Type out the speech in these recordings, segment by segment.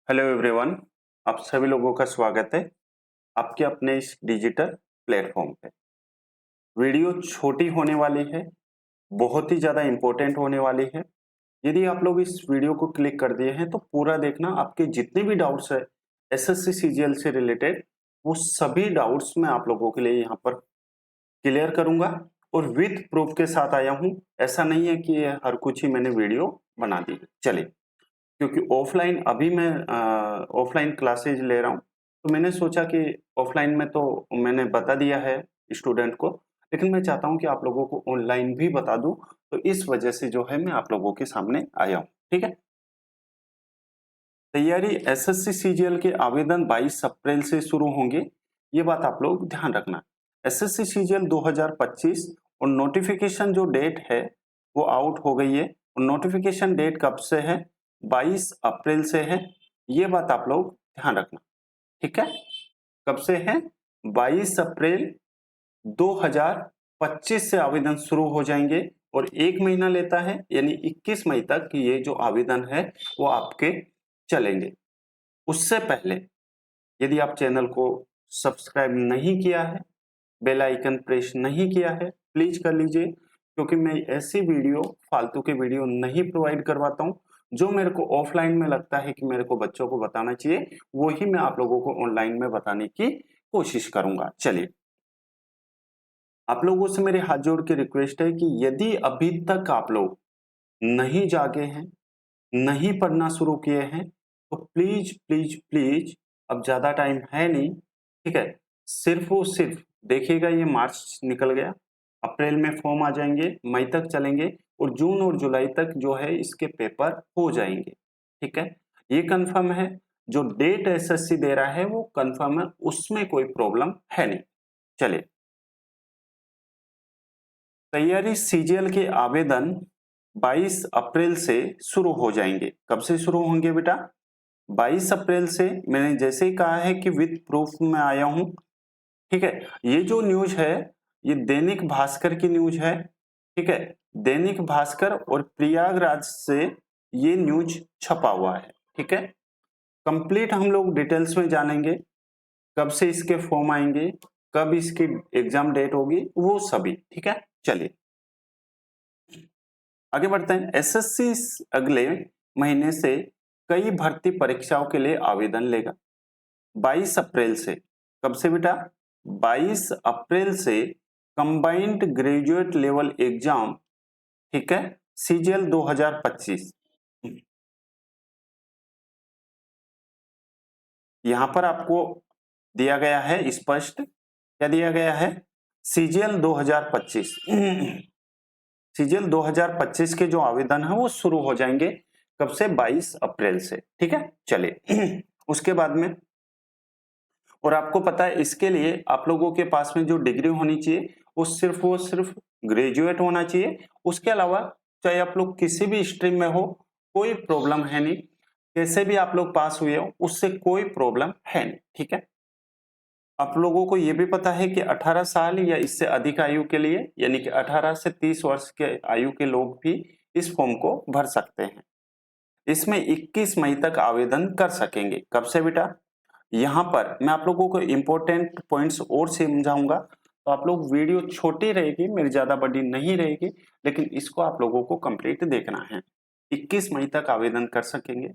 Hello everyone, आप सभी लोगों का स्वागत है आपके अपने इस डिजिटल प्लेटफॉर्म पे। वीडियो छोटी होने वाली है, बहुत ही ज़्यादा इम्पोर्टेंट होने वाली है। यदि आप लोग इस वीडियो को क्लिक कर दिए हैं तो पूरा देखना, आपके जितने भी डाउट्स है एसएससी सीजीएल से रिलेटेड, वो सभी डाउट्स मैं आप लोगों के लिए यहाँ पर क्लियर करूंगा और विथ प्रूफ के साथ आया हूँ। ऐसा नहीं है कि ये हर कुछ ही मैंने वीडियो बना दी है। चलिए, क्योंकि ऑफलाइन अभी मैं ऑफलाइन क्लासेज ले रहा हूँ, तो मैंने सोचा कि ऑफलाइन में तो मैंने बता दिया है स्टूडेंट को, लेकिन मैं चाहता हूँ कि आप लोगों को ऑनलाइन भी बता दूं, तो इस वजह से जो है मैं आप लोगों के सामने आया हूँ। ठीक है, तैयारी एसएससी सीजीएल के आवेदन 22 अप्रैल से शुरू होंगे, ये बात आप लोग ध्यान रखना। एसएससी सीजीएल 2025 और नोटिफिकेशन जो डेट है वो आउट हो गई है, और नोटिफिकेशन डेट कब से है? 22 अप्रैल से है, ये बात आप लोग ध्यान रखना। ठीक है, कब से है? 22 अप्रैल 2025 से आवेदन शुरू हो जाएंगे और एक महीना लेता है, यानी 21 मई तक ये जो आवेदन है वो आपके चलेंगे। उससे पहले यदि आप चैनल को सब्सक्राइब नहीं किया है, बेल आइकन प्रेस नहीं किया है, प्लीज कर लीजिए, क्योंकि मैं ऐसी वीडियो, फालतू के वीडियो नहीं प्रोवाइड करवाता हूं। जो मेरे को ऑफलाइन में लगता है कि मेरे को बच्चों को बताना चाहिए, वही मैं आप लोगों को ऑनलाइन में बताने की कोशिश करूंगा। चलिए, आप लोगों से मेरे हाथ जोड़ के रिक्वेस्ट है कि यदि अभी तक आप लोग नहीं जागे हैं, नहीं पढ़ना शुरू किए हैं, तो प्लीज प्लीज प्लीज, अब ज्यादा टाइम है नहीं। ठीक है, सिर्फ और सिर्फ देखिएगा, ये मार्च निकल गया, अप्रैल में फॉर्म आ जाएंगे, मई तक चलेंगे और जून और जुलाई तक जो है इसके पेपर हो जाएंगे। ठीक है, ये कंफर्म है। जो डेट एसएससी दे रहा है वो कंफर्म है, उसमें कोई प्रॉब्लम है नहीं। चलिए, तैयारी सीजीएल के आवेदन 22 अप्रैल से शुरू हो जाएंगे। कब से शुरू होंगे बेटा? 22 अप्रैल से। मैंने जैसे ही कहा है कि विद प्रूफ में आया हूं। ठीक है, ये जो न्यूज है ये दैनिक भास्कर की न्यूज है। ठीक है, दैनिक भास्कर और प्रयागराज से ये न्यूज छपा हुआ है। ठीक है, कंप्लीट हम लोग डिटेल्स में जानेंगे, कब से इसके फॉर्म आएंगे, कब इसकी एग्जाम डेट होगी, वो सभी। ठीक है, चलिए आगे बढ़ते हैं। एसएससी अगले महीने से कई भर्ती परीक्षाओं के लिए आवेदन लेगा 22 अप्रैल से। कब से बेटा? 22 अप्रैल से कंबाइंड ग्रेजुएट लेवल एग्जाम, ठीक है, सीजीएल 2025। यहां पर आपको दिया गया है स्पष्ट, क्या दिया गया है? सीजीएल 2025। सीजीएल 2025 के जो आवेदन है वो शुरू हो जाएंगे कब से? 22 अप्रैल से। ठीक है, चलिए उसके बाद में, और आपको पता है इसके लिए आप लोगों के पास में जो डिग्री होनी चाहिए वो सिर्फ ग्रेजुएट होना चाहिए। उसके अलावा चाहे आप लोग किसी भी स्ट्रीम में हो, कोई प्रॉब्लम है नहीं। कैसे भी आप लोग पास हुए हो उससे कोई प्रॉब्लम है नहीं। ठीक है, आप लोगों को ये भी पता है कि 18 साल या इससे अधिक आयु के लिए, यानी कि 18 से 30 वर्ष के आयु के लोग भी इस फॉर्म को भर सकते हैं। इसमें 21 मई तक आवेदन कर सकेंगे। कब से बेटा? यहाँ पर मैं आप लोगों को इंपॉर्टेंट पॉइंट्स और समझाऊंगा, तो आप लोग, वीडियो छोटी रहेगी, मेरी ज्यादा बड़ी नहीं रहेगी, लेकिन इसको आप लोगों को कंप्लीट देखना है। 21 मई तक आवेदन कर सकेंगे।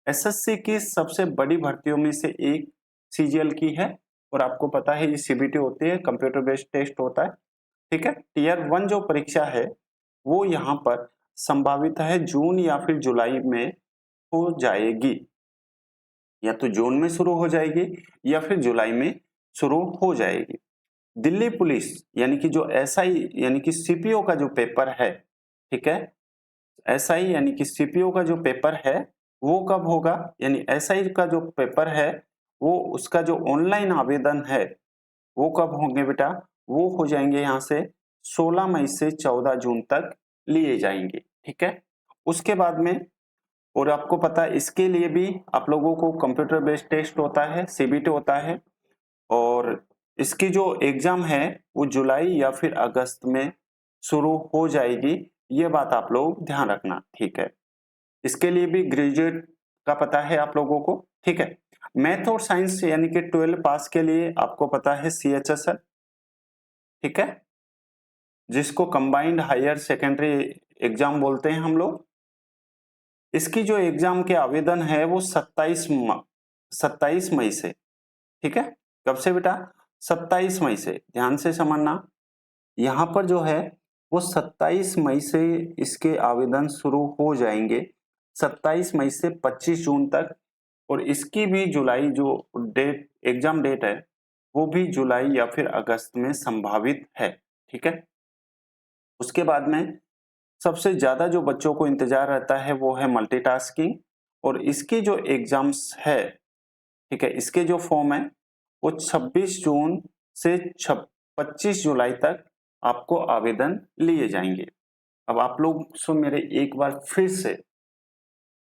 एसएससी की सबसे बड़ी भर्तियों में से एक सीजीएल की है, और आपको पता है ये सीबीटी होती है, कंप्यूटर बेस्ड टेस्ट होता है। ठीक है, टीयर 1 जो परीक्षा है वो यहाँ पर संभावित है जून या फिर जुलाई में हो जाएगी, या तो जून में शुरू हो जाएगी या फिर जुलाई में शुरू हो जाएगी। दिल्ली पुलिस यानी कि जो एसआई यानी कि सीपीओ का जो पेपर है, ठीक है, एसआई यानी कि सीपीओ का जो पेपर है वो कब होगा? यानी एसआई का जो पेपर है वो, उसका जो ऑनलाइन आवेदन है वो कब होंगे बेटा? वो हो जाएंगे यहाँ से 16 मई से 14 जून तक लिए जाएंगे। ठीक है, उसके बाद में, और आपको पता है इसके लिए भी आप लोगों को कंप्यूटर बेस्ड टेस्ट होता है, सीबीटी होता है, और इसकी जो एग्जाम है वो जुलाई या फिर अगस्त में शुरू हो जाएगी। ये बात आप लोग ध्यान रखना। ठीक है, इसके लिए भी ग्रेजुएट का पता है आप लोगों को, ठीक है। मैथ और साइंस यानी कि 12 पास के लिए आपको पता है CHSL, ठीक है, जिसको कंबाइंड हायर सेकेंडरी एग्जाम बोलते हैं हम लोग। इसकी जो एग्जाम के आवेदन है वो 27 मई से, ठीक है। कब से बेटा? 27 मई से, ध्यान से समझना। यहाँ पर जो है वो 27 मई से इसके आवेदन शुरू हो जाएंगे, 27 मई से 25 जून तक। और इसकी भी जुलाई जो डेट, एग्जाम डेट है, वो भी जुलाई या फिर अगस्त में संभावित है, ठीक है। उसके बाद में सबसे ज्यादा जो बच्चों को इंतजार रहता है वो है मल्टीटास्किंग, और इसकी जो एग्जाम्स है, ठीक है, इसके जो फॉर्म है वो 26 जून से 25 जुलाई तक आपको आवेदन लिए जाएंगे। अब आप लोग से मेरे एक बार फिर से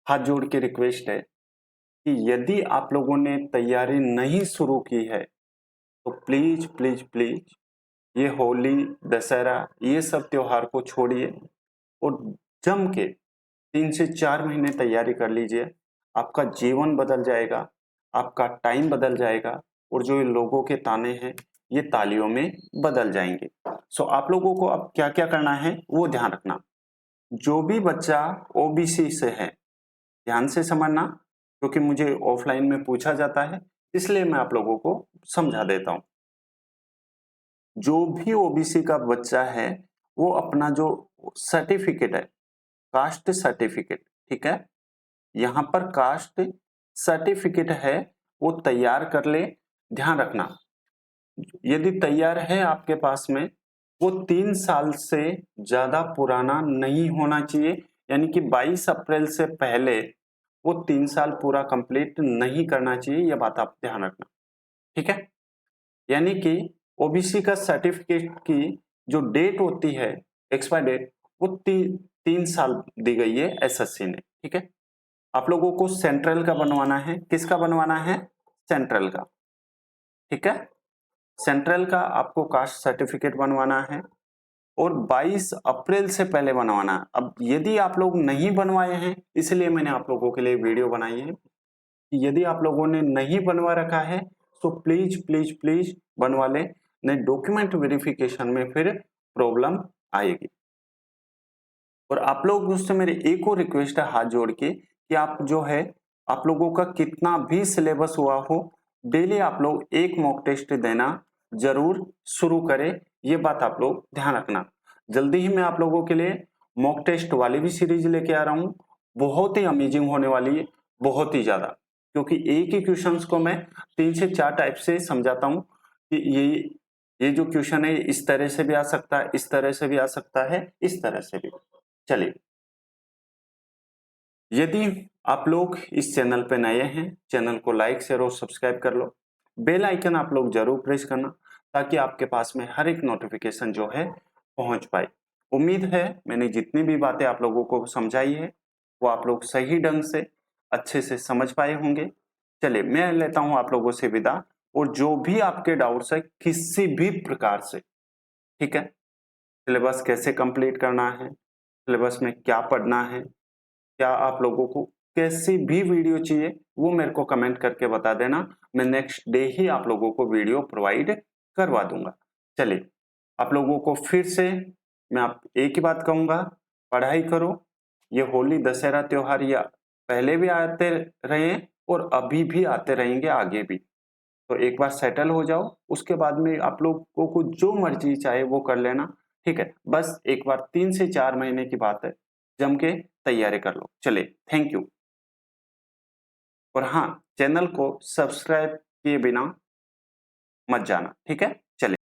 हाथ जोड़ के रिक्वेस्ट है कि यदि आप लोगों ने तैयारी नहीं शुरू की है तो प्लीज प्लीज प्लीज ये होली, दशहरा, ये सब त्योहार को छोड़िए और जम के 3 से 4 महीने तैयारी कर लीजिए। आपका जीवन बदल जाएगा, आपका टाइम बदल जाएगा, और जो ये लोगों के ताने हैं ये तालियों में बदल जाएंगे। सो आप लोगों को अब क्या क्या करना है वो ध्यान रखना। जो भी बच्चा OBC से है, ध्यान से समझना, क्योंकि मुझे ऑफलाइन में पूछा जाता है, इसलिए मैं आप लोगों को समझा देता हूं। जो भी OBC का बच्चा है वो अपना जो सर्टिफिकेट है, कास्ट सर्टिफिकेट, ठीक है, यहां पर कास्ट सर्टिफिकेट है वो तैयार कर ले। ध्यान रखना, यदि तैयार है आपके पास में, वो 3 साल से ज्यादा पुराना नहीं होना चाहिए, यानी कि 22 अप्रैल से पहले वो 3 साल पूरा कंप्लीट नहीं करना चाहिए, यह बात आप ध्यान रखना, ठीक है। यानी कि OBC का सर्टिफिकेट की जो डेट होती है, एक्सपायर डेट, वो 3 साल दी गई है SSC ने, ठीक है। आप लोगों को सेंट्रल का बनवाना है, किसका बनवाना है? सेंट्रल का, ठीक है। सेंट्रल का आपको कास्ट सर्टिफिकेट बनवाना है और 22 अप्रैल से पहले बनवाना है। अब यदि आप लोग नहीं बनवाए हैं, इसलिए मैंने आप लोगों के लिए वीडियो बनाई है कि यदि आप लोगों ने नहीं बनवा रखा है तो प्लीज प्लीज प्लीज बनवा लें, नहीं डॉक्यूमेंट वेरिफिकेशन में फिर प्रॉब्लम आएगी। और आप लोग उससे मेरे एक और रिक्वेस्ट है हाथ जोड़ के कि आप जो है, आप लोगों का कितना भी सिलेबस हुआ हो, डेली आप लोग एक मॉक टेस्ट देना जरूर शुरू करें, ये बात आप लोग ध्यान रखना। जल्दी ही मैं आप लोगों के लिए मॉक टेस्ट वाली भी सीरीज लेके आ रहा हूँ, बहुत ही अमेजिंग होने वाली है, बहुत ही ज्यादा, क्योंकि एक ही क्वेश्चंस को मैं 3 से 4 टाइप से समझाता हूँ कि ये जो क्वेश्चन है इस तरह से भी आ सकता है, इस तरह से भी आ सकता है, इस तरह से भी। चलिए, यदि आप लोग इस चैनल पे नए हैं, चैनल को लाइक शेयर और सब्सक्राइब कर लो। बेल आइकन आप लोग जरूर प्रेस करना ताकि आपके पास में हर एक नोटिफिकेशन जो है पहुंच पाए। उम्मीद है मैंने जितनी भी बातें आप लोगों को समझाई है वो आप लोग सही ढंग से अच्छे से समझ पाए होंगे। चलिए, मैं लेता हूं आप लोगों से विदा, और जो भी आपके डाउट्स है किसी भी प्रकार से, ठीक है, सिलेबस कैसे कंप्लीट करना है, सिलेबस में क्या पढ़ना है, क्या आप लोगों को कैसी भी वीडियो चाहिए, वो मेरे को कमेंट करके बता देना, मैं नेक्स्ट डे ही आप लोगों को वीडियो प्रोवाइड करवा दूंगा। चलिए, आप लोगों को फिर से मैं आप एक ही बात कहूंगा, पढ़ाई करो। ये होली दशहरा त्योहार या पहले भी आते रहे और अभी भी आते रहेंगे, आगे भी। तो एक बार सेटल हो जाओ, उसके बाद में आप लोगों को जो मर्जी चाहे वो कर लेना, ठीक है। बस एक बार 3 से 4 महीने की बात है, जम के तैयारी कर लो। चले, थैंक यू। और हाँ, चैनल को सब्सक्राइब किए बिना मत जाना, ठीक है।